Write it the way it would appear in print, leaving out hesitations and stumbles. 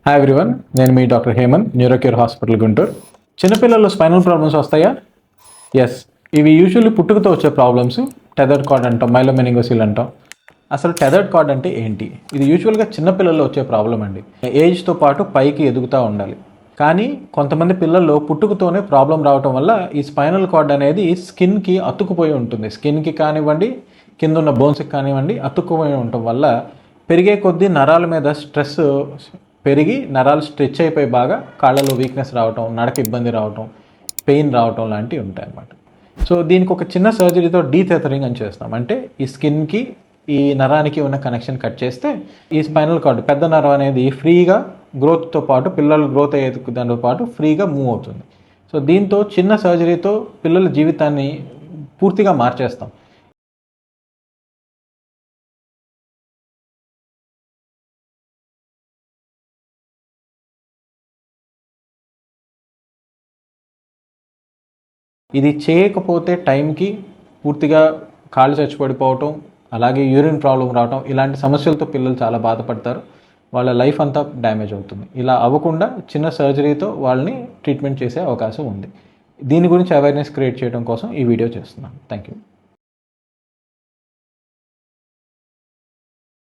Hi everyone, నేను మీ doctor Hemanth, Neurocare hospital Guntur. చిన్నపిల్లల్లో స్పైనల్ ప్రాబ్లమ్స్ వస్తాయా? ఎస్, ఇవి యూజువల్లీ పుట్టుకతో వచ్చే ప్రాబ్లమ్స్. టెథర్డ్ కార్డ్ అంటాం, మైలోమెనింగోసిల్ అంటాం. అసలు టెథర్డ్ కార్డ్ అంటే ఏంటి? ఇది యూజువల్గా చిన్నపిల్లల్లో వచ్చే ప్రాబ్లం అండి. ఏజ్తో పాటు పైకి ఎదుగుతూ ఉండాలి. కానీ కొంతమంది పిల్లల్లో పుట్టుకతోనే ప్రాబ్లం రావటం వల్ల ఈ స్పైనల్ కార్డ్ అనేది స్కిన్కి అతుక్కుపోయి ఉంటుంది. స్కిన్కి కానివ్వండి, కింద ఉన్న బోన్స్కి కానివ్వండి, అతుక్కుపోయి ఉండటం వల్ల పెరిగే కొద్దీ నరాల మీద స్ట్రెస్ పెరిగి నరాలు స్ట్రెచ్ అయిపోయి బాగా కాళ్ళలో వీక్నెస్ రావటం, నడక ఇబ్బంది రావటం, పెయిన్ రావటం లాంటివి ఉంటాయి అన్నమాట. సో దీనికి ఒక చిన్న సర్జరీతో డీథెథరింగ్ అని చేస్తాం. అంటే ఈ స్కిన్కి ఈ నరానికి ఉన్న కనెక్షన్ కట్ చేస్తే ఈ స్పైనల్ కార్డ్ పెద్ద నరం అనేది ఫ్రీగా గ్రోత్తో పాటు, పిల్లలు గ్రోత్ అయ్యే దాంతో పాటు ఫ్రీగా మూవ్ అవుతుంది. సో దీంతో చిన్న సర్జరీతో పిల్లల జీవితాన్ని పూర్తిగా మార్చేస్తాం. ఇది చేయకపోతే టైంకి పూర్తిగా కాళ్ళు చచ్చిపడిపోవటం, అలాగే యూరిన్ ప్రాబ్లం రావటం, ఇలాంటి సమస్యలతో పిల్లలు చాలా బాధపడతారు. వాళ్ళ లైఫ్ అంతా డ్యామేజ్ అవుతుంది. ఇలా అవ్వకుండా చిన్న సర్జరీతో వాళ్ళని ట్రీట్మెంట్ చేసే అవకాశం ఉంది. దీని గురించి అవేర్నెస్ క్రియేట్ చేయడం కోసం ఈ వీడియో చేస్తున్నాను. Thank you.